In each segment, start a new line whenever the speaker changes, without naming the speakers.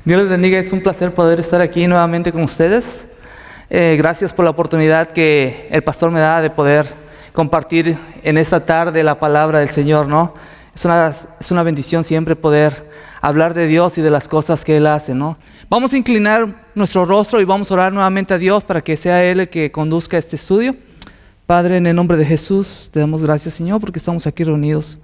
Dios les bendiga, es un placer poder estar aquí nuevamente con ustedes. Gracias por la oportunidad que el pastor me da de poder compartir en esta tarde la palabra del Señor, ¿no? Es una bendición siempre poder hablar de Dios y de las cosas que Él hace, ¿no? Vamos a inclinar nuestro rostro y vamos a orar nuevamente a Dios para que sea Él el que conduzca este estudio. Padre, en el nombre de Jesús, te damos gracias, Señor, porque estamos aquí reunidos.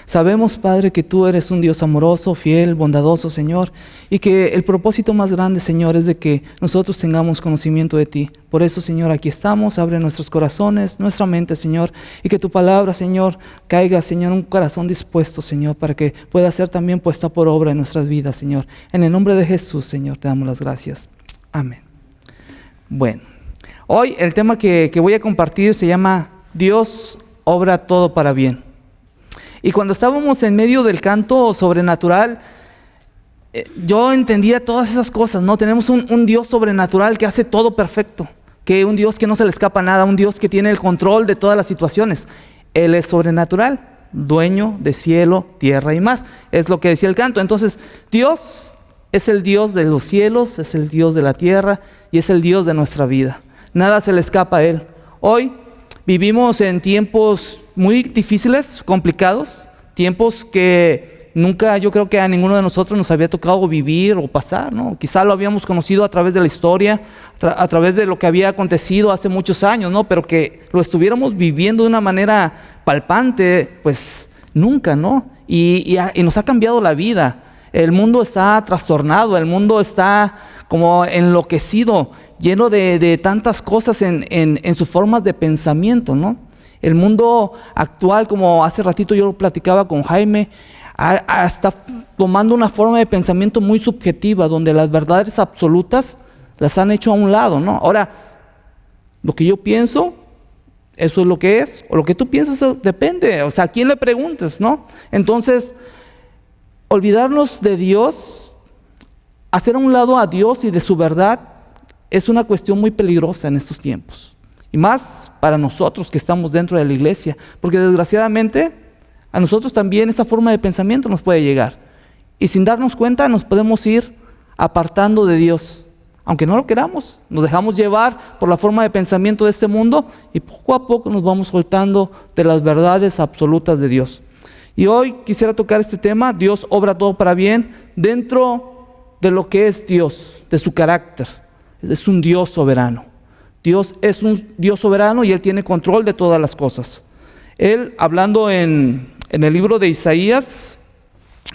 Sabemos, Padre, que tú eres un Dios amoroso, fiel, bondadoso, Señor, y que el propósito más grande, Señor, es de que nosotros tengamos conocimiento de ti. Por eso, Señor, aquí estamos, abre nuestros corazones, nuestra mente, Señor, y que tu palabra, Señor, caiga, Señor, en un corazón dispuesto, Señor, para que pueda ser también puesta por obra en nuestras vidas, Señor. En el nombre de Jesús, Señor, te damos las gracias. Amén. Bueno, hoy el tema que voy a compartir se llama Dios obra todo para bien. Y cuando estábamos en medio del canto sobrenatural, yo entendía todas esas cosas, ¿no? Tenemos un Dios sobrenatural que hace todo perfecto, que un Dios que no se le escapa nada, un Dios que tiene el control de todas las situaciones. Él es sobrenatural, dueño de cielo, tierra y mar. Es lo que decía el canto. Entonces, Dios es el Dios de los cielos, es el Dios de la tierra y es el Dios de nuestra vida. Nada se le escapa a Él. Hoy vivimos en tiempos muy difíciles, complicados, tiempos que nunca yo creo que a ninguno de nosotros nos había tocado vivir o pasar, ¿no? Quizá lo habíamos conocido a través de la historia, a través de lo que había acontecido hace muchos años, ¿no? Pero que lo estuviéramos viviendo de una manera palpante, pues nunca, ¿no? Y nos ha cambiado la vida. El mundo está trastornado, el mundo está como enloquecido, lleno de tantas cosas en sus formas de pensamiento, ¿no? El mundo actual, como hace ratito yo lo platicaba con Jaime, está tomando una forma de pensamiento muy subjetiva, donde las verdades absolutas las han hecho a un lado, ¿no? Ahora, lo que yo pienso, eso es lo que es, o lo que tú piensas depende, o sea, ¿a quién le preguntes, no? Entonces, olvidarnos de Dios, hacer a un lado a Dios y de su verdad, es una cuestión muy peligrosa en estos tiempos. Y más para nosotros que estamos dentro de la iglesia, porque desgraciadamente a nosotros también esa forma de pensamiento nos puede llegar. Y sin darnos cuenta nos podemos ir apartando de Dios. Aunque no lo queramos, nos dejamos llevar por la forma de pensamiento de este mundo y poco a poco nos vamos soltando de las verdades absolutas de Dios. Y hoy quisiera tocar este tema, Dios obra todo para bien, dentro de lo que es Dios, de su carácter. Es un Dios soberano. Dios es un Dios soberano y Él tiene control de todas las cosas. Él, hablando en el libro de Isaías,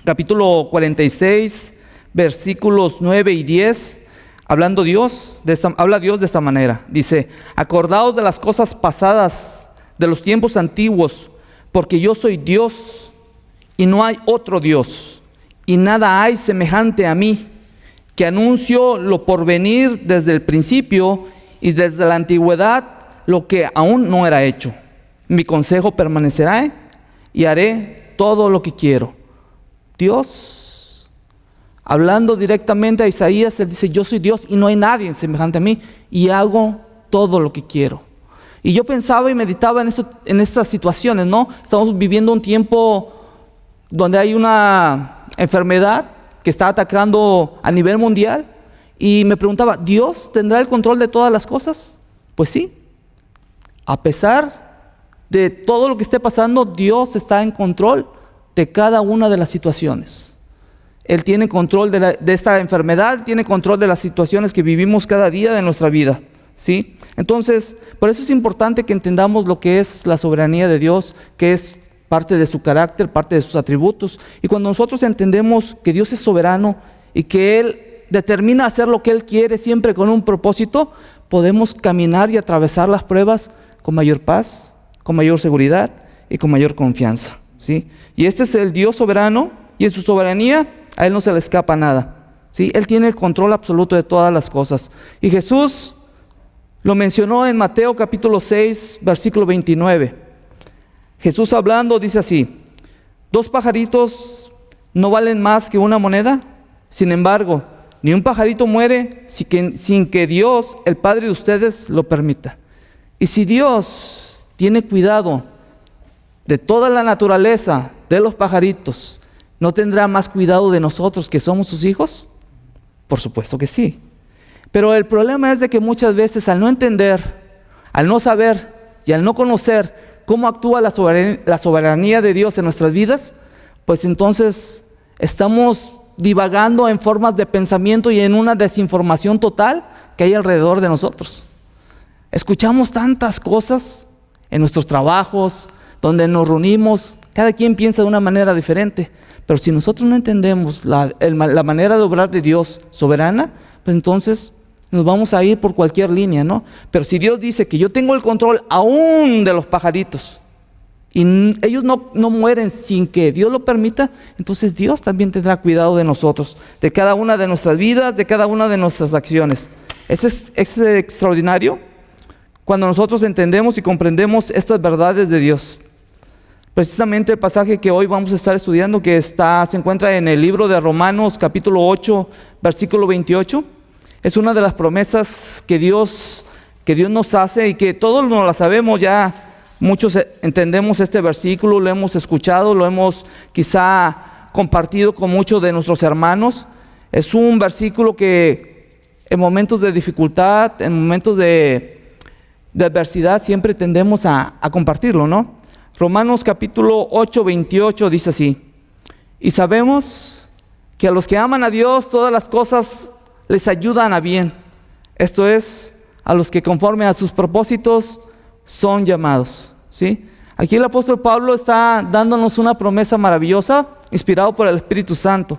capítulo 46, versículos 9 y 10, habla Dios de esta manera. Dice, acordaos de las cosas pasadas, de los tiempos antiguos, porque yo soy Dios y no hay otro Dios, y nada hay semejante a mí, que anuncio lo por venir desde el principio y desde la antigüedad lo que aún no era hecho. Mi consejo permanecerá y haré todo lo que quiero. Dios, hablando directamente a Isaías, él dice, yo soy Dios y no hay nadie semejante a mí y hago todo lo que quiero. Y yo pensaba y meditaba en estas situaciones, ¿no? Estamos viviendo un tiempo donde hay una enfermedad que está atacando a nivel mundial. Y me preguntaba, ¿Dios tendrá el control de todas las cosas? Pues sí. A pesar de todo lo que esté pasando, Dios está en control de cada una de las situaciones. Él tiene control de esta enfermedad, tiene control de las situaciones que vivimos cada día de nuestra vida, ¿sí? Entonces, por eso es importante que entendamos lo que es la soberanía de Dios, que es parte de su carácter, parte de sus atributos. Y cuando nosotros entendemos que Dios es soberano y que Él determina hacer lo que Él quiere siempre con un propósito, podemos caminar y atravesar las pruebas con mayor paz, con mayor seguridad y con mayor confianza, ¿sí? Y este es el Dios soberano y en su soberanía a Él no se le escapa nada, ¿sí? Él tiene el control absoluto de todas las cosas. Y Jesús lo mencionó en Mateo capítulo 6, versículo 29. Jesús hablando dice así, 2 pajaritos no valen más que una moneda, sin embargo, ni un pajarito muere sin que Dios, el Padre de ustedes, lo permita. Y si Dios tiene cuidado de toda la naturaleza, de los pajaritos, ¿no tendrá más cuidado de nosotros que somos sus hijos? Por supuesto que sí. Pero el problema es de que muchas veces al no entender, al no saber y al no conocer cómo actúa la soberanía de Dios en nuestras vidas, pues entonces estamos divagando en formas de pensamiento y en una desinformación total que hay alrededor de nosotros. Escuchamos tantas cosas en nuestros trabajos, donde nos reunimos, cada quien piensa de una manera diferente, pero si nosotros no entendemos la manera de obrar de Dios soberana, pues entonces nos vamos a ir por cualquier línea, ¿no? Pero si Dios dice que yo tengo el control aún de los pajaritos, y ellos no mueren sin que Dios lo permita, entonces Dios también tendrá cuidado de nosotros, de cada una de nuestras vidas, de cada una de nuestras acciones. Es extraordinario cuando nosotros entendemos y comprendemos estas verdades de Dios. Precisamente el pasaje que hoy vamos a estar estudiando, que se encuentra en el libro de Romanos capítulo 8, versículo 28, es una de las promesas que Dios nos hace y que todos nos la sabemos ya. Muchos entendemos este versículo, lo hemos escuchado, lo hemos quizá compartido con muchos de nuestros hermanos. Es un versículo que en momentos de dificultad, en momentos de adversidad, siempre tendemos a compartirlo, ¿no? Romanos capítulo 8, 28 dice así: y sabemos que a los que aman a Dios todas las cosas les ayudan a bien. Esto es, a los que conforme a sus propósitos son llamados, ¿sí? Aquí el apóstol Pablo está dándonos una promesa maravillosa, inspirado por el Espíritu Santo.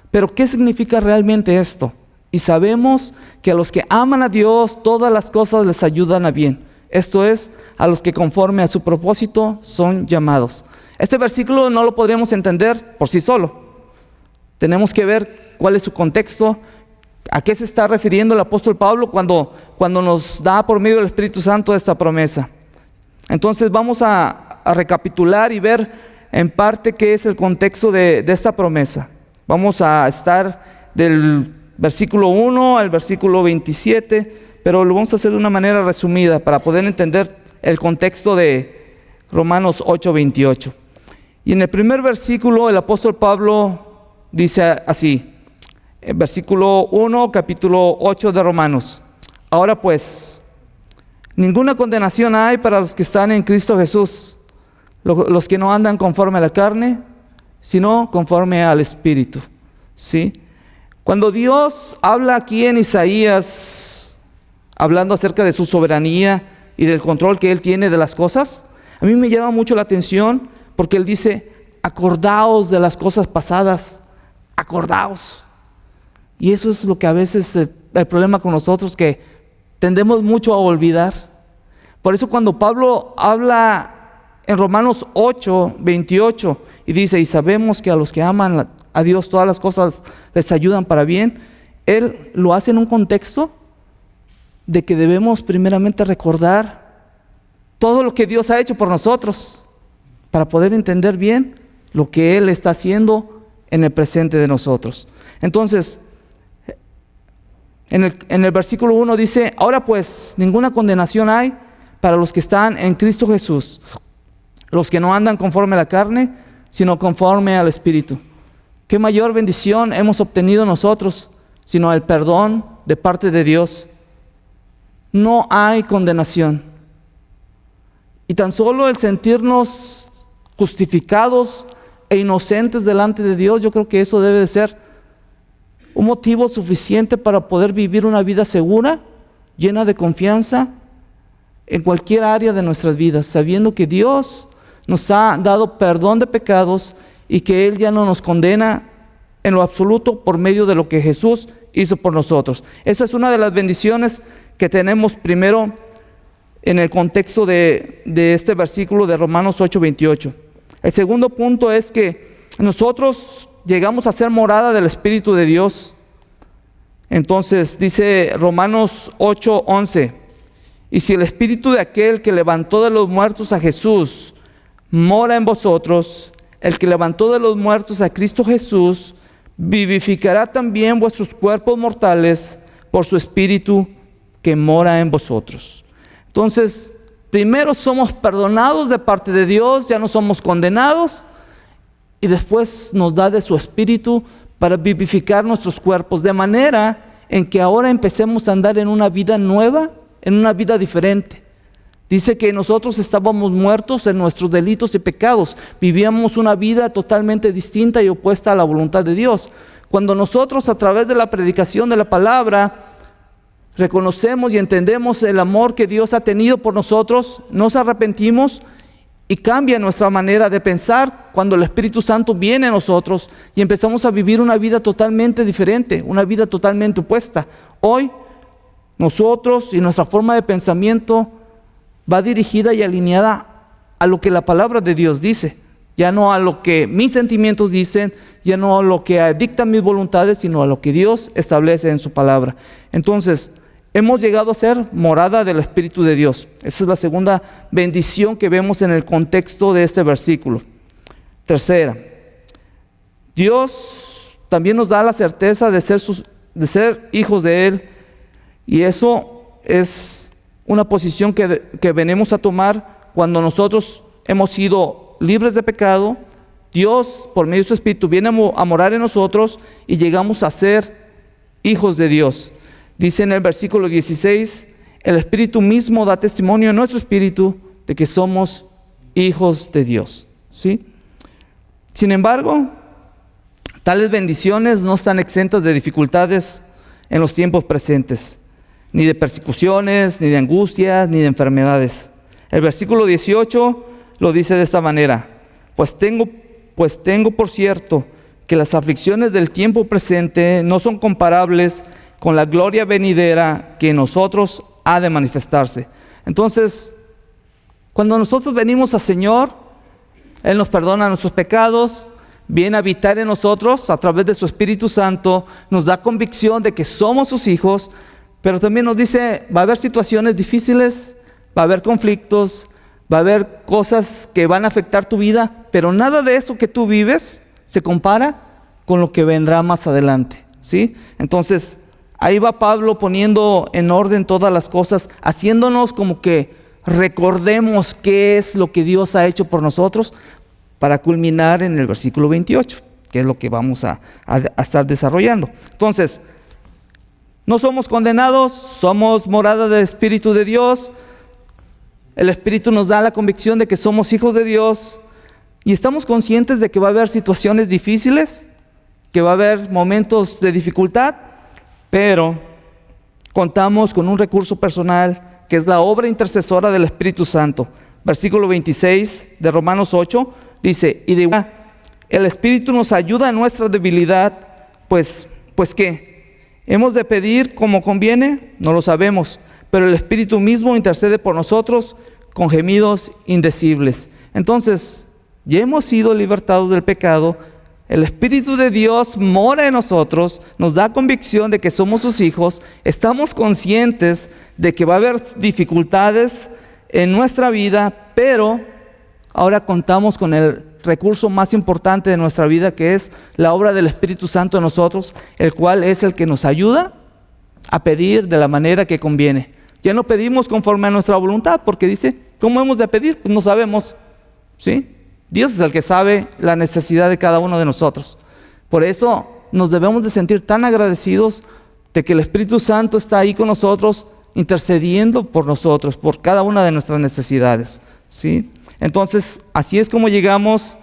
Pero ¿qué significa realmente esto? Y sabemos que a los que aman a Dios, todas las cosas les ayudan a bien. Esto es, a los que conforme a su propósito son llamados. Este versículo no lo podríamos entender por sí solo. Tenemos que ver cuál es su contexto, a qué se está refiriendo el apóstol Pablo cuando nos da por medio del Espíritu Santo esta promesa. Entonces vamos a recapitular y ver en parte qué es el contexto de esta promesa. Vamos a estar del versículo 1 al versículo 27, pero lo vamos a hacer de una manera resumida para poder entender el contexto de Romanos 8, 28. Y en el primer versículo el apóstol Pablo dice así, versículo 1, capítulo 8 de Romanos: ahora pues, ninguna condenación hay para los que están en Cristo Jesús, los que no andan conforme a la carne, sino conforme al Espíritu. ¿Sí? Cuando Dios habla aquí en Isaías, hablando acerca de su soberanía y del control que Él tiene de las cosas, a mí me llama mucho la atención porque Él dice: acordaos de las cosas pasadas, acordaos. Y eso es lo que a veces el problema con nosotros, que tendemos mucho a olvidar. Por eso cuando Pablo habla en Romanos 8, 28 y dice: y sabemos que a los que aman a Dios todas las cosas les ayudan para bien, Él lo hace en un contexto de que debemos primeramente recordar todo lo que Dios ha hecho por nosotros para poder entender bien lo que Él está haciendo en el presente de nosotros. Entonces, en el versículo 1 dice: ahora pues, ninguna condenación hay para los que están en Cristo Jesús, los que no andan conforme a la carne, sino conforme al Espíritu. ¿Qué mayor bendición hemos obtenido nosotros, sino el perdón de parte de Dios? No hay condenación. Y tan solo el sentirnos justificados e inocentes delante de Dios, yo creo que eso debe de ser un motivo suficiente para poder vivir una vida segura, llena de confianza en cualquier área de nuestras vidas, sabiendo que Dios nos ha dado perdón de pecados y que Él ya no nos condena en lo absoluto por medio de lo que Jesús hizo por nosotros. Esa es una de las bendiciones que tenemos primero en el contexto de este versículo de Romanos 8, 28. El segundo punto es que nosotros llegamos a ser morada del Espíritu de Dios. Entonces dice Romanos 8, 11: y si el Espíritu de aquel que levantó de los muertos a Jesús mora en vosotros, el que levantó de los muertos a Cristo Jesús vivificará también vuestros cuerpos mortales por su Espíritu que mora en vosotros. Entonces, primero somos perdonados de parte de Dios, ya no somos condenados, y después nos da de su Espíritu para vivificar nuestros cuerpos, de manera en que ahora empecemos a andar en una vida nueva, en una vida diferente. Dice que nosotros estábamos muertos en nuestros delitos y pecados, vivíamos una vida totalmente distinta y opuesta a la voluntad de Dios. Cuando nosotros, a través de la predicación de la palabra, reconocemos y entendemos el amor que Dios ha tenido por nosotros, nos arrepentimos y cambia nuestra manera de pensar cuando el Espíritu Santo viene a nosotros y empezamos a vivir una vida totalmente diferente, una vida totalmente opuesta. Hoy, nosotros y nuestra forma de pensamiento va dirigida y alineada a lo que la palabra de Dios dice, ya no a lo que mis sentimientos dicen, ya no a lo que dictan mis voluntades, sino a lo que Dios establece en su palabra. Entonces, hemos llegado a ser morada del Espíritu de Dios. Esa es la segunda bendición que vemos en el contexto de este versículo. Tercera, Dios también nos da la certeza de ser hijos de Él, y eso es una posición que venimos a tomar cuando nosotros hemos sido libres de pecado. Dios, por medio de su Espíritu, viene a morar en nosotros y llegamos a ser hijos de Dios. Dice en el versículo 16, el Espíritu mismo da testimonio en nuestro espíritu de que somos hijos de Dios. ¿Sí? Sin embargo, tales bendiciones no están exentas de dificultades en los tiempos presentes, ni de persecuciones, ni de angustias, ni de enfermedades. El versículo 18 lo dice de esta manera: pues tengo por cierto que las aflicciones del tiempo presente no son comparables con la gloria venidera que en nosotros ha de manifestarse. Entonces, cuando nosotros venimos al Señor, Él nos perdona nuestros pecados, viene a habitar en nosotros a través de su Espíritu Santo, nos da convicción de que somos sus hijos, pero también nos dice, va a haber situaciones difíciles, va a haber conflictos, va a haber cosas que van a afectar tu vida, pero nada de eso que tú vives se compara con lo que vendrá más adelante, ¿sí? Entonces, ahí va Pablo poniendo en orden todas las cosas, haciéndonos como que recordemos qué es lo que Dios ha hecho por nosotros, para culminar en el versículo 28, que es lo que vamos a estar desarrollando. Entonces, no somos condenados, somos morada del Espíritu de Dios. El Espíritu nos da la convicción de que somos hijos de Dios y estamos conscientes de que va a haber situaciones difíciles, que va a haber momentos de dificultad, pero contamos con un recurso personal que es la obra intercesora del Espíritu Santo. Versículo 26 de Romanos 8 dice, y de igual el Espíritu nos ayuda en nuestra debilidad, pues ¿qué? ¿Hemos de pedir como conviene? No lo sabemos, pero el Espíritu mismo intercede por nosotros con gemidos indecibles. Entonces, ya hemos sido libertados del pecado, el Espíritu de Dios mora en nosotros, nos da convicción de que somos sus hijos, estamos conscientes de que va a haber dificultades en nuestra vida, pero ahora contamos con el recurso más importante de nuestra vida, que es la obra del Espíritu Santo en nosotros, el cual es el que nos ayuda a pedir de la manera que conviene. Ya no pedimos conforme a nuestra voluntad, porque dice, ¿cómo hemos de pedir? Pues no sabemos, ¿sí? Dios es el que sabe la necesidad de cada uno de nosotros. Por eso nos debemos de sentir tan agradecidos de que el Espíritu Santo está ahí con nosotros, intercediendo por nosotros, por cada una de nuestras necesidades, ¿sí? Entonces, así es como llegamos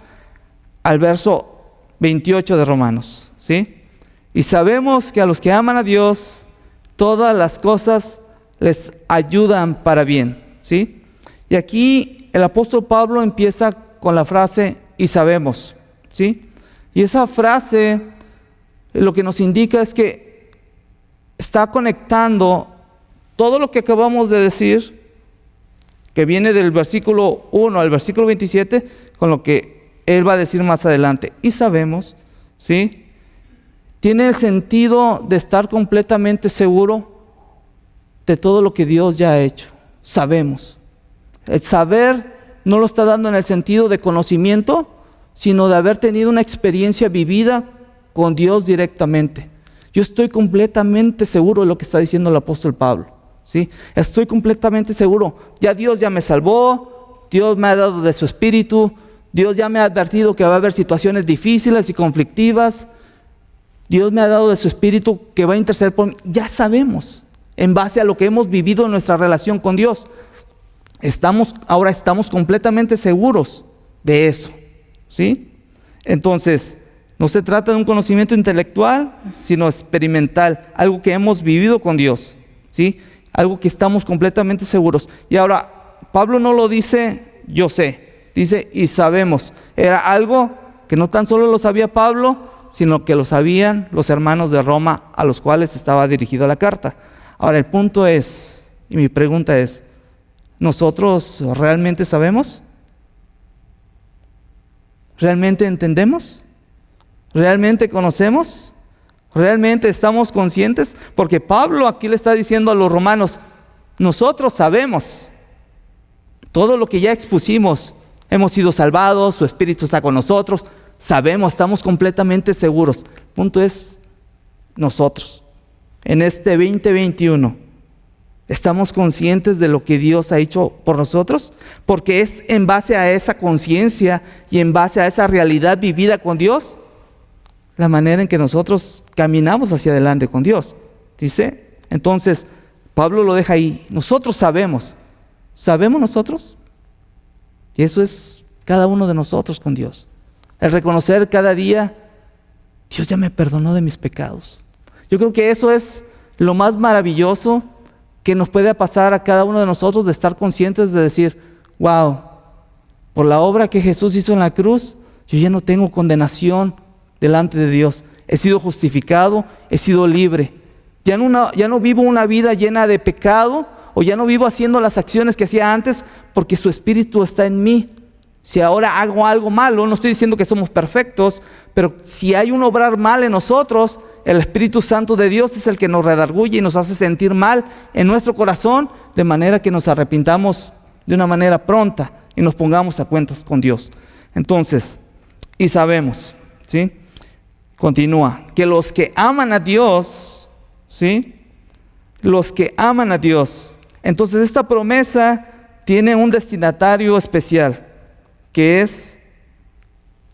al verso 28 de Romanos, ¿sí? Y sabemos que a los que aman a Dios, todas las cosas les ayudan para bien, ¿sí? Y aquí el apóstol Pablo empieza con la frase, y sabemos, ¿sí? Y esa frase lo que nos indica es que está conectando todo lo que acabamos de decir, que viene del versículo 1 al versículo 27, con lo que él va a decir más adelante. Y sabemos, ¿sí? Tiene el sentido de estar completamente seguro de todo lo que Dios ya ha hecho. Sabemos. El saber no lo está dando en el sentido de conocimiento, sino de haber tenido una experiencia vivida con Dios directamente. Yo estoy completamente seguro de lo que está diciendo el apóstol Pablo. ¿Sí? Estoy completamente seguro, Dios ya me salvó, Dios me ha dado de su Espíritu, Dios ya me ha advertido que va a haber situaciones difíciles y conflictivas, Dios me ha dado de su Espíritu que va a interceder por mí. Ya sabemos, en base a lo que hemos vivido en nuestra relación con Dios. Ahora estamos completamente seguros de eso, ¿sí? Entonces, no se trata de un conocimiento intelectual, sino experimental, algo que hemos vivido con Dios, ¿sí? Algo que estamos completamente seguros. Y ahora, Pablo no lo dice, yo sé, dice, y sabemos. Era algo que no tan solo lo sabía Pablo, sino que lo sabían los hermanos de Roma a los cuales estaba dirigida la carta. Ahora, el punto es, y mi pregunta es, ¿nosotros realmente sabemos? ¿Realmente entendemos? ¿Realmente conocemos? ¿Realmente estamos conscientes? Porque Pablo aquí le está diciendo a los romanos, nosotros sabemos todo lo que ya expusimos, hemos sido salvados, su Espíritu está con nosotros, sabemos, estamos completamente seguros. El punto es, nosotros, en este 2021, ¿estamos conscientes de lo que Dios ha hecho por nosotros? Porque es en base a esa conciencia y en base a esa realidad vivida con Dios, la manera en que nosotros caminamos hacia adelante con Dios. Dice, entonces, Pablo lo deja ahí. Nosotros sabemos. ¿Sabemos nosotros? Y eso es cada uno de nosotros con Dios. El reconocer cada día, Dios ya me perdonó de mis pecados. Yo creo que eso es lo más maravilloso que nos puede pasar a cada uno de nosotros, de estar conscientes de decir, wow, por la obra que Jesús hizo en la cruz, yo ya no tengo condenación delante de Dios. He sido justificado, he sido libre. Ya no vivo una vida llena de pecado, o ya no vivo haciendo las acciones que hacía antes, porque su Espíritu está en mí. Si ahora hago algo malo, no estoy diciendo que somos perfectos, pero si hay un obrar mal en nosotros, el Espíritu Santo de Dios es el que nos redarguye y nos hace sentir mal en nuestro corazón, de manera que nos arrepintamos de una manera pronta y nos pongamos a cuentas con Dios. Entonces, y sabemos, ¿sí? Continúa, que los que aman a Dios, ¿sí? Los que aman a Dios. Entonces esta promesa tiene un destinatario especial, que es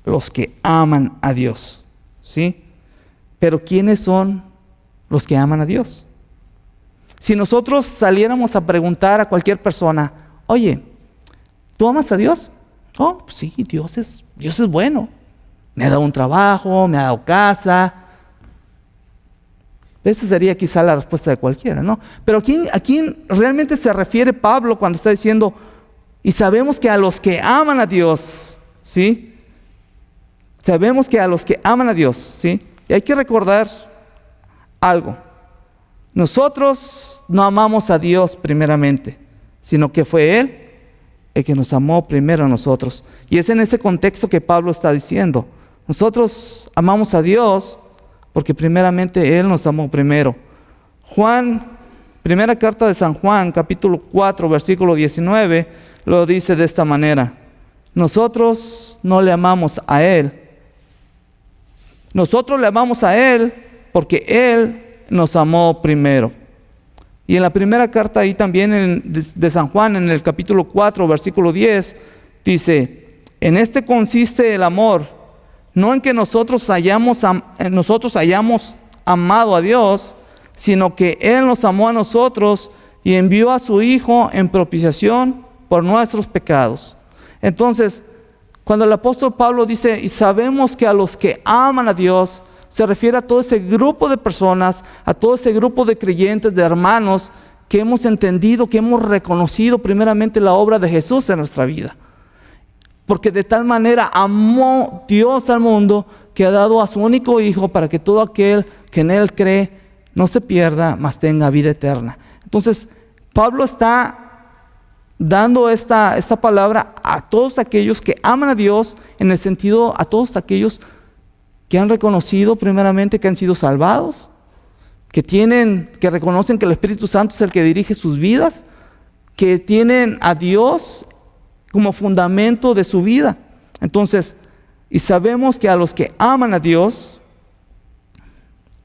los que aman a Dios, ¿sí? Pero ¿quiénes son los que aman a Dios? Si nosotros saliéramos a preguntar a cualquier persona, oye, ¿tú amas a Dios? Oh, pues sí, Dios es bueno. Me ha dado un trabajo, me ha dado casa. Esa sería quizá la respuesta de cualquiera, ¿no? Pero ¿a quién realmente se refiere Pablo cuando está diciendo, y sabemos que a los que aman a Dios, ¿sí? Sabemos que a los que aman a Dios, ¿sí? Y hay que recordar algo. Nosotros no amamos a Dios primeramente, sino que fue Él el que nos amó primero a nosotros. Y es en ese contexto que Pablo está diciendo. Nosotros amamos a Dios porque primeramente Él nos amó primero. Primera carta de San Juan, capítulo 4, versículo 19, lo dice de esta manera. Nosotros no le amamos a Él. Nosotros le amamos a Él porque Él nos amó primero. Y en la primera carta ahí también de San Juan, en el capítulo 4, versículo 10, dice, en este consiste el amor, no en que nosotros hayamos amado a Dios, sino que Él nos amó a nosotros y envió a su Hijo en propiciación por nuestros pecados. Entonces, cuando el apóstol Pablo dice, y sabemos que a los que aman a Dios, se refiere a todo ese grupo de personas, a todo ese grupo de creyentes, de hermanos, que hemos entendido, que hemos reconocido primeramente la obra de Jesús en nuestra vida. Porque de tal manera amó Dios al mundo, que ha dado a su único Hijo, para que todo aquel que en Él cree no se pierda, mas tenga vida eterna. Entonces, Pablo está dando esta palabra a todos aquellos que aman a Dios, en el sentido a todos aquellos que han reconocido primeramente que han sido salvados, que reconocen que el Espíritu Santo es el que dirige sus vidas, que tienen a Dios como fundamento de su vida. Entonces, y sabemos que a los que aman a Dios,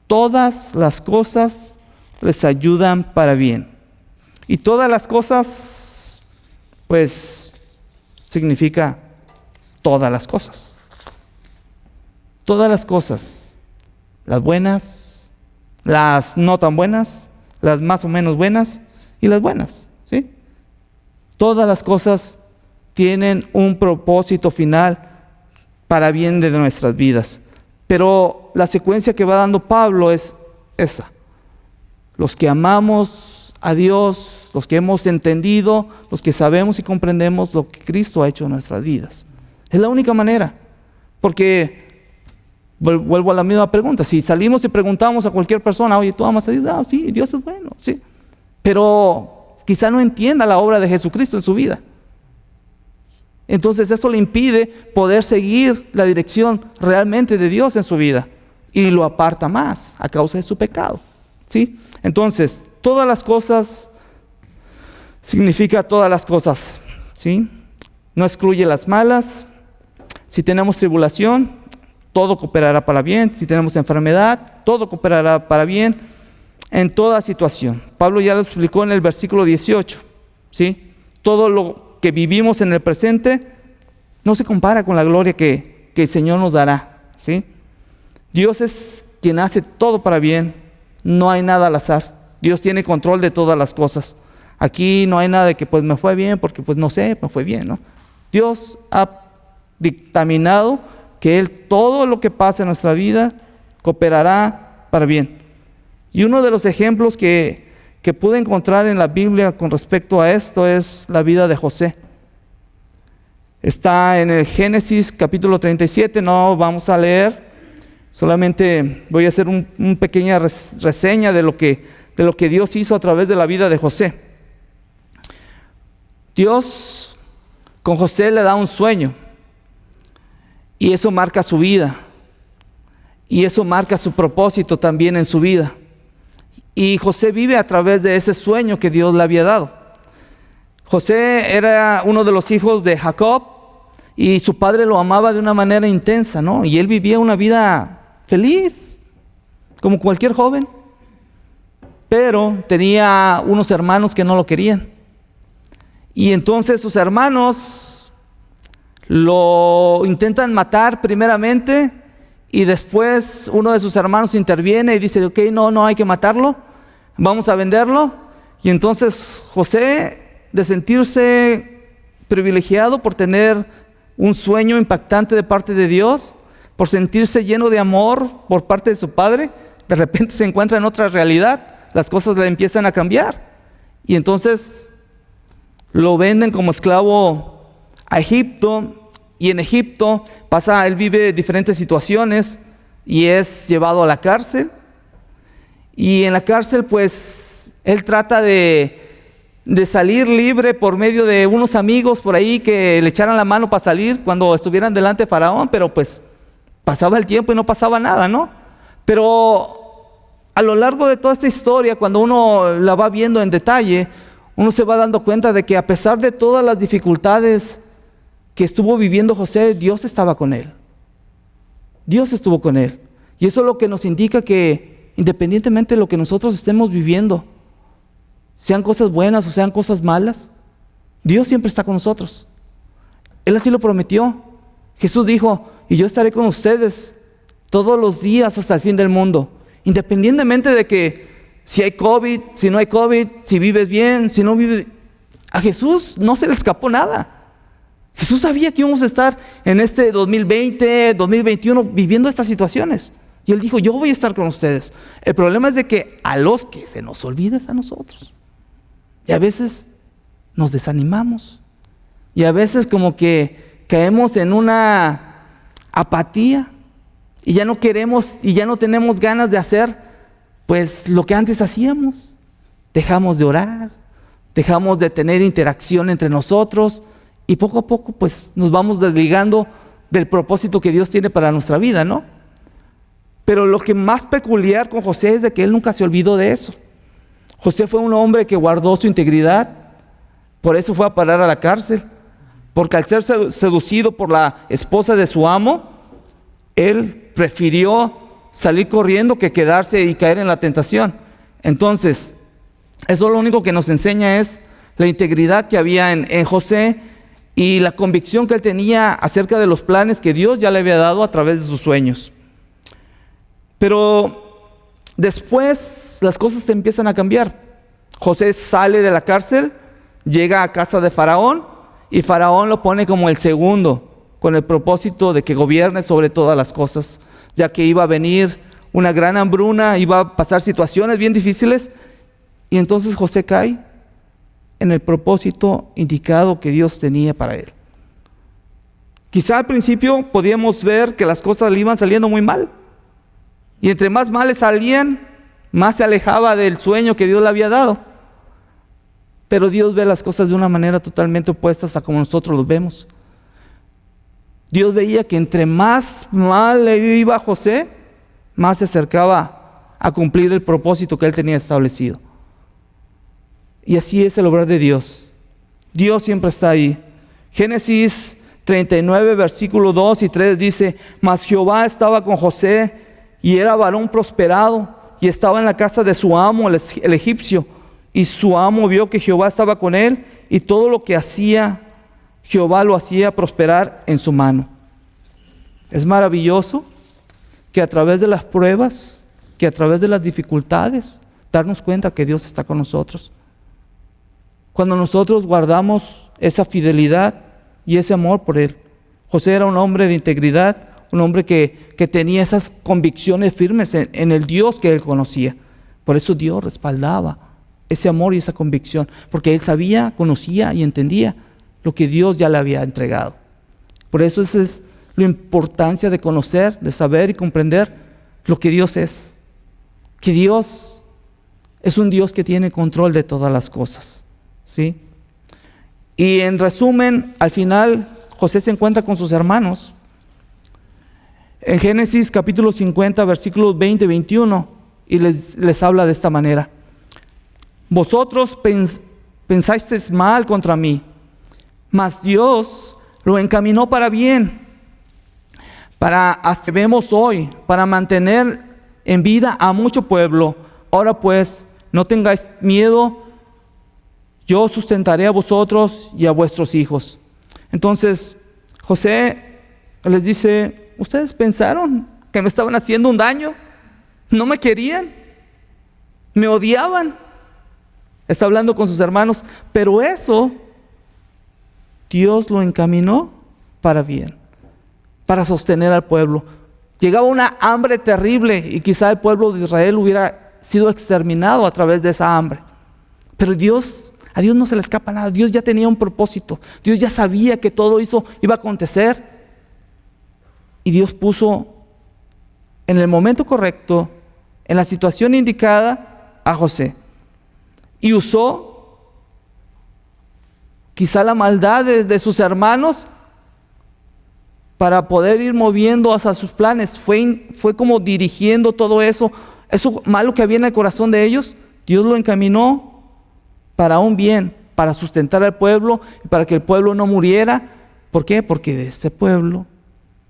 todas las cosas les ayudan para bien. Y todas las cosas, pues, significa todas las cosas. Todas las cosas las buenas, las no tan buenas, las más o menos buenas y las buenas, ¿sí? Todas las cosas tienen un propósito final para bien de nuestras vidas. Pero la secuencia que va dando Pablo es esa. Los que amamos a Dios, los que hemos entendido, los que sabemos y comprendemos lo que Cristo ha hecho en nuestras vidas. Es la única manera. Porque, vuelvo a la misma pregunta, si salimos y preguntamos a cualquier persona, oye, ¿tú amas a Dios? Ah, sí, Dios es bueno, sí. Pero quizá no entienda la obra de Jesucristo en su vida. Entonces eso le impide poder seguir la dirección realmente de Dios en su vida. Y lo aparta más a causa de su pecado, ¿sí? Entonces, todas las cosas significa todas las cosas, ¿sí? No excluye las malas. Si tenemos tribulación, todo cooperará para bien. Si tenemos enfermedad, todo cooperará para bien en toda situación. Pablo ya lo explicó en el versículo 18, ¿sí? Todo lo que vivimos en el presente no se compara con la gloria que el Señor nos dará, ¿sí? Dios es quien hace todo para bien. No hay nada al azar. Dios tiene control de todas las cosas. Aquí no hay nada de que pues me fue bien porque pues no sé, me fue bien, ¿no? Dios ha dictaminado que Él, todo lo que pasa en nuestra vida, cooperará para bien. Y uno de los ejemplos que pude encontrar en la Biblia con respecto a esto es la vida de José. Está en el Génesis capítulo 37, no vamos a leer, solamente voy a hacer una pequeña reseña de lo que Dios hizo a través de la vida de José. Dios con José le da un sueño y eso marca su vida y eso marca su propósito también en su vida. Y José vive a través de ese sueño que Dios le había dado. José era uno de los hijos de Jacob y su padre lo amaba de una manera intensa, ¿no? Y él vivía una vida feliz, como cualquier joven. Pero tenía unos hermanos que no lo querían. Y entonces sus hermanos lo intentan matar primeramente y después uno de sus hermanos interviene y dice, ok, no hay que matarlo, vamos a venderlo. Y entonces José, de sentirse privilegiado por tener un sueño impactante de parte de Dios, por sentirse lleno de amor por parte de su padre, de repente se encuentra en otra realidad, las cosas le empiezan a cambiar. Y entonces lo venden como esclavo a Egipto. Y en Egipto él vive diferentes situaciones y es llevado a la cárcel. Y en la cárcel pues él trata de salir libre por medio de unos amigos por ahí que le echaran la mano para salir cuando estuvieran delante de Faraón, pero pues pasaba el tiempo y no pasaba nada, ¿no? Pero a lo largo de toda esta historia, cuando uno la va viendo en detalle, uno se va dando cuenta de que a pesar de todas las dificultades que estuvo viviendo José, Dios estaba con él. Dios estuvo con él. Y eso es lo que nos indica que independientemente de lo que nosotros estemos viviendo, sean cosas buenas o sean cosas malas, Dios siempre está con nosotros. Él así lo prometió. Jesús dijo, y yo estaré con ustedes todos los días hasta el fin del mundo. Independientemente de que si hay COVID, si no hay COVID, si vives bien, si no vives, a Jesús no se le escapó nada. Jesús sabía que íbamos a estar en este 2020, 2021 viviendo estas situaciones. Y Él dijo, yo voy a estar con ustedes. El problema es de que a los que se nos olvida es a nosotros. Y a veces nos desanimamos. Y a veces como que caemos en una apatía. Y ya no queremos y ya no tenemos ganas de hacer pues lo que antes hacíamos. Dejamos de orar, dejamos de tener interacción entre nosotros y poco a poco pues nos vamos desligando del propósito que Dios tiene para nuestra vida, ¿no? Pero lo que más peculiar con José es de que él nunca se olvidó de eso. José fue un hombre que guardó su integridad, por eso fue a parar a la cárcel, porque al ser seducido por la esposa de su amo, él prefirió salir corriendo que quedarse y caer en la tentación. Entonces, eso lo único que nos enseña es la integridad que había en José y la convicción que él tenía acerca de los planes que Dios ya le había dado a través de sus sueños. Pero después las cosas empiezan a cambiar. José sale de la cárcel, llega a casa de Faraón, y Faraón lo pone como el segundo, con el propósito de que gobierne sobre todas las cosas, ya que iba a venir una gran hambruna, iba a pasar situaciones bien difíciles, y entonces José cae en el propósito indicado que Dios tenía para él. Quizá al principio podíamos ver que las cosas le iban saliendo muy mal, y entre más males salían, más se alejaba del sueño que Dios le había dado. Pero Dios ve las cosas de una manera totalmente opuesta a como nosotros los vemos. Dios veía que entre más mal le iba a José, más se acercaba a cumplir el propósito que él tenía establecido. Y así es el obrar de Dios. Dios siempre está ahí. Génesis 39, versículos 2 y 3 dice: mas Jehová estaba con José, y era varón prosperado, y estaba en la casa de su amo, el egipcio. Y su amo vio que Jehová estaba con él, y todo lo que hacía, Jehová lo hacía prosperar en su mano. Es maravilloso que a través de las pruebas, que a través de las dificultades, darnos cuenta que Dios está con nosotros. Cuando nosotros guardamos esa fidelidad y ese amor por Él. José era un hombre de integridad, un hombre que tenía esas convicciones firmes en el Dios que él conocía. Por eso Dios respaldaba ese amor y esa convicción, porque él sabía, conocía y entendía lo que Dios ya le había entregado. Por eso esa es la importancia de conocer, de saber y comprender lo que Dios es. Que Dios es un Dios que tiene control de todas las cosas, ¿sí? Y en resumen, al final José se encuentra con sus hermanos. En Génesis capítulo 50, versículos 20 y 21, y les habla de esta manera: vosotros pensasteis mal contra mí, mas Dios lo encaminó para bien, para hasta vemos hoy, para mantener en vida a mucho pueblo. Ahora pues, no tengáis miedo, yo sustentaré a vosotros y a vuestros hijos. Entonces José les dice: ¿ustedes pensaron que me estaban haciendo un daño? ¿No me querían? ¿Me odiaban? Está hablando con sus hermanos, pero eso Dios lo encaminó para bien, para sostener al pueblo. Llegaba una hambre terrible y quizá el pueblo de Israel hubiera sido exterminado a través de esa hambre. Pero a Dios no se le escapa nada. Dios ya tenía un propósito. Dios ya sabía que todo eso iba a acontecer. Y Dios puso en el momento correcto, en la situación indicada, a José. Y usó quizá la maldad de sus hermanos para poder ir moviendo hacia sus planes. Fue como dirigiendo todo eso malo que había en el corazón de ellos. Dios lo encaminó para un bien, para sustentar al pueblo y para que el pueblo no muriera. ¿Por qué? Porque de este pueblo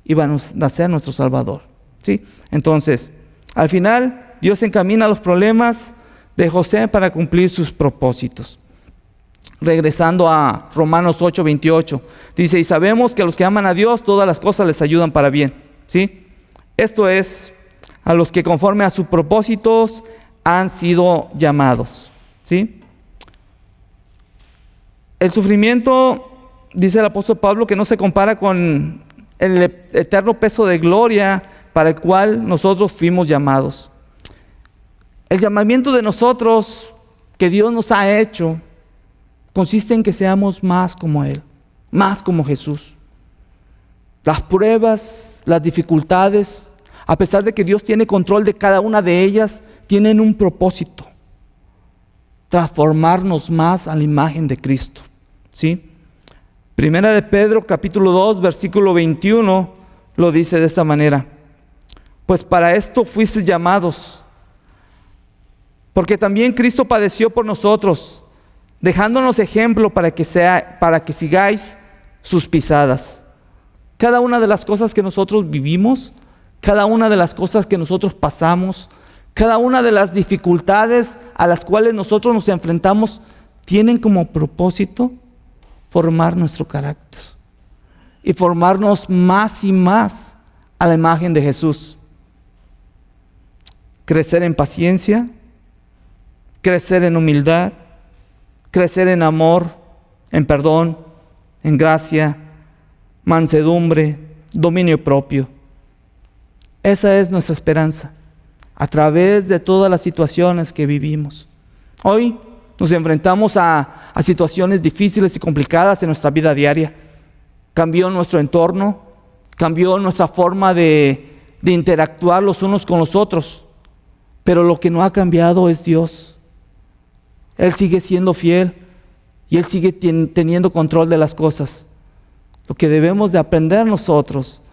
iba a nacer nuestro Salvador, ¿sí? Entonces, al final, Dios encamina los problemas de José para cumplir sus propósitos. Regresando a Romanos 8:28, dice: y sabemos que a los que aman a Dios, todas las cosas les ayudan para bien, ¿sí? Esto es, a los que conforme a sus propósitos han sido llamados, ¿sí? El sufrimiento, dice el apóstol Pablo, que no se compara con el eterno peso de gloria para el cual nosotros fuimos llamados. El llamamiento de nosotros que Dios nos ha hecho consiste en que seamos más como Él, más como Jesús. Las pruebas, las dificultades, a pesar de que Dios tiene control de cada una de ellas, tienen un propósito: transformarnos más a la imagen de Cristo, ¿sí? Primera de Pedro capítulo 2 versículo 21 lo dice de esta manera: pues para esto fuisteis llamados, porque también Cristo padeció por nosotros, dejándonos ejemplo para que sigáis sus pisadas. Cada una de las cosas que nosotros vivimos, cada una de las cosas que nosotros pasamos, cada una de las dificultades a las cuales nosotros nos enfrentamos, tienen como propósito formar nuestro carácter y formarnos más y más a la imagen de Jesús.
crecer en paciencia, crecer en humildad, crecer en amor, en perdón, en gracia, mansedumbre, dominio propio. Esa es nuestra esperanza a través de todas las situaciones que vivimos. Hoy nos enfrentamos a situaciones difíciles y complicadas en nuestra vida diaria. Cambió nuestro entorno, cambió nuestra forma de interactuar los unos con los otros. Pero lo que no ha cambiado es Dios. Él sigue siendo fiel y Él sigue teniendo control de las cosas. Lo que debemos de aprender nosotros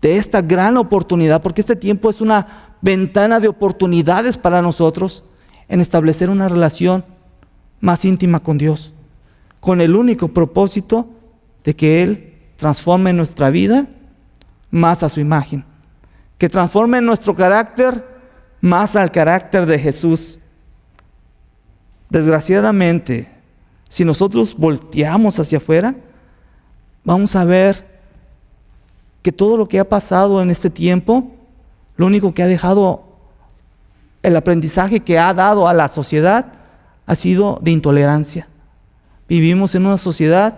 de esta gran oportunidad, porque este tiempo es una ventana de oportunidades para nosotros en establecer una relación más íntima con Dios, con el único propósito de que Él transforme nuestra vida más a su imagen, que transforme nuestro carácter más al carácter de Jesús. Desgraciadamente, si nosotros volteamos hacia afuera, vamos a ver que todo lo que ha pasado en este tiempo, lo único que ha dejado, el aprendizaje que ha dado a la sociedad, ha sido de intolerancia. Vivimos en una sociedad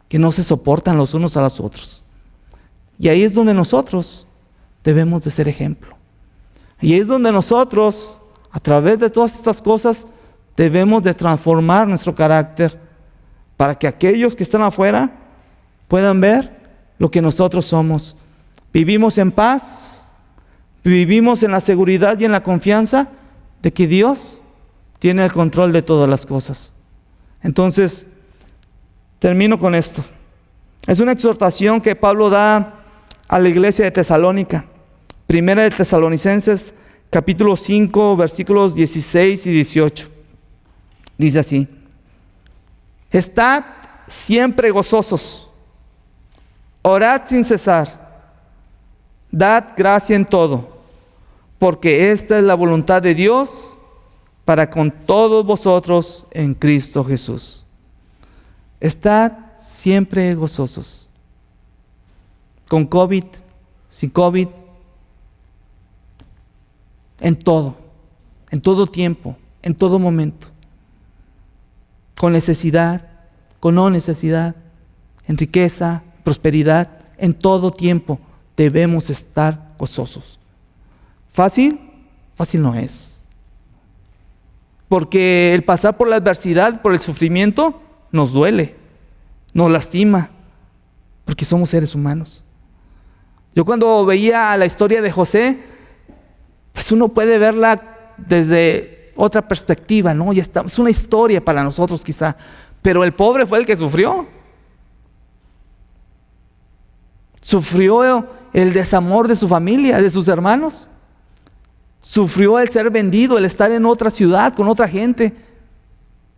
que no se soportan los unos a los otros. Y ahí es donde nosotros debemos de ser ejemplo. Y ahí es donde nosotros, a través de todas estas cosas, debemos de transformar nuestro carácter para que aquellos que están afuera puedan ver lo que nosotros somos. Vivimos en paz, vivimos en la seguridad y en la confianza de que Dios tiene el control de todas las cosas. Entonces, termino con esto. Es una exhortación que Pablo da a la iglesia de Tesalónica. Primera de Tesalonicenses, capítulo 5, versículos 16 y 18. Dice así: estad siempre gozosos, orad sin cesar, dad gracia en todo, porque esta es la voluntad de Dios para con todos vosotros en Cristo Jesús. Estad siempre gozosos. Con COVID, sin COVID, en todo tiempo, en todo momento. Con necesidad, con no necesidad, en riqueza, prosperidad, en todo tiempo debemos estar gozosos. ¿Fácil? Fácil no es. Porque el pasar por la adversidad, por el sufrimiento, nos duele, nos lastima, porque somos seres humanos. Yo cuando veía la historia de José, pues uno puede verla desde otra perspectiva, ¿no? Ya está, es una historia para nosotros quizá, pero el pobre fue el que sufrió. Sufrió el desamor de su familia, de sus hermanos. Sufrió el ser vendido, el estar en otra ciudad, con otra gente,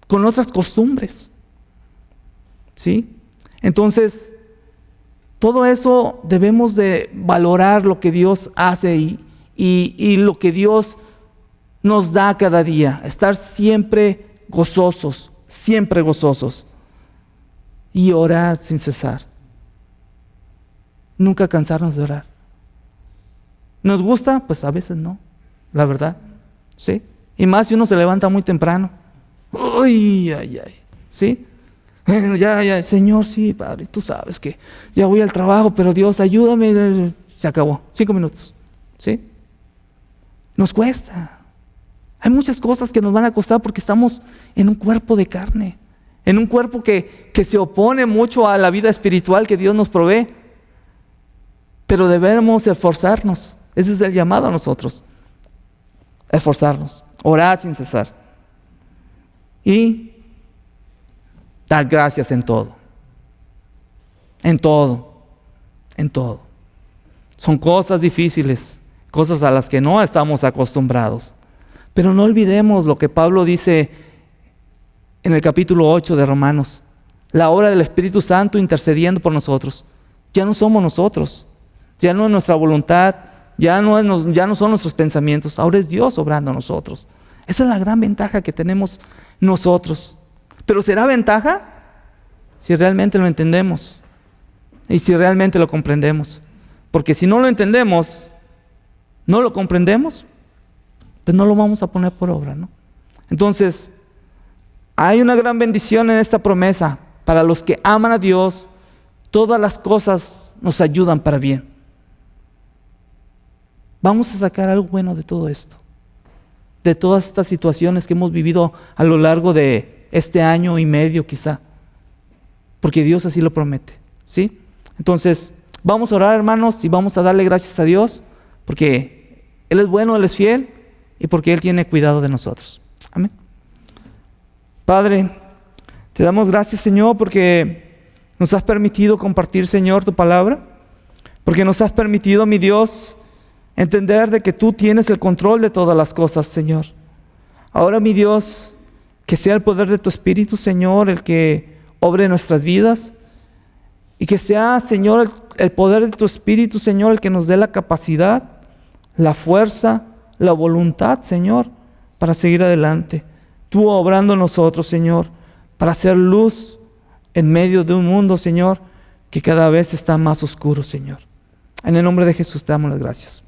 con otras costumbres. ¿Sí? Entonces, todo eso debemos de valorar lo que Dios hace y lo que Dios nos da cada día. Estar siempre gozosos y orar sin cesar. Nunca cansarnos de orar. ¿Nos gusta? Pues a veces no, la verdad. ¿Sí? Y más si uno se levanta muy temprano. Uy, ay, ay. ¿Sí? Ya, Señor, sí, Padre, tú sabes que ya voy al trabajo, pero Dios, ayúdame. Se acabó, 5 minutos. ¿Sí? Nos cuesta. Hay muchas cosas que nos van a costar porque estamos en un cuerpo de carne, en un cuerpo que se opone mucho a la vida espiritual que Dios nos provee. Pero debemos esforzarnos. Ese es el llamado a nosotros. Esforzarnos, orar sin cesar. Y dar gracias en todo. En todo. En todo. Son cosas difíciles, cosas a las que no estamos acostumbrados. Pero no olvidemos lo que Pablo dice en el capítulo 8 de Romanos. La obra del Espíritu Santo intercediendo por nosotros. Ya no somos nosotros. Ya no es nuestra voluntad. Ya no son nuestros pensamientos. Ahora es Dios obrando a nosotros. Esa es la gran ventaja que tenemos nosotros. Pero ¿será ventaja? Si realmente lo entendemos. Y si realmente lo comprendemos. Porque si no lo entendemos, no lo comprendemos, pues no lo vamos a poner por obra, ¿no? Entonces, hay una gran bendición en esta promesa. Para los que aman a Dios, todas las cosas nos ayudan para bien. Vamos a sacar algo bueno de todo esto, de todas estas situaciones que hemos vivido a lo largo de este año y medio quizá, porque Dios así lo promete, ¿sí? Entonces, vamos a orar, hermanos, y vamos a darle gracias a Dios, porque Él es bueno, Él es fiel, y porque Él tiene cuidado de nosotros. Amén. Padre, te damos gracias, Señor, porque nos has permitido compartir, Señor, tu palabra, porque nos has permitido, mi Dios, entender de que tú tienes el control de todas las cosas, Señor. Ahora, mi Dios, que sea el poder de tu Espíritu, Señor, el que obre en nuestras vidas, y que sea, Señor, el poder de tu Espíritu, Señor, el que nos dé la capacidad, la fuerza, la voluntad, Señor, para seguir adelante. Tú obrando en nosotros, Señor, para hacer luz en medio de un mundo, Señor, que cada vez está más oscuro, Señor. En el nombre de Jesús te damos las gracias.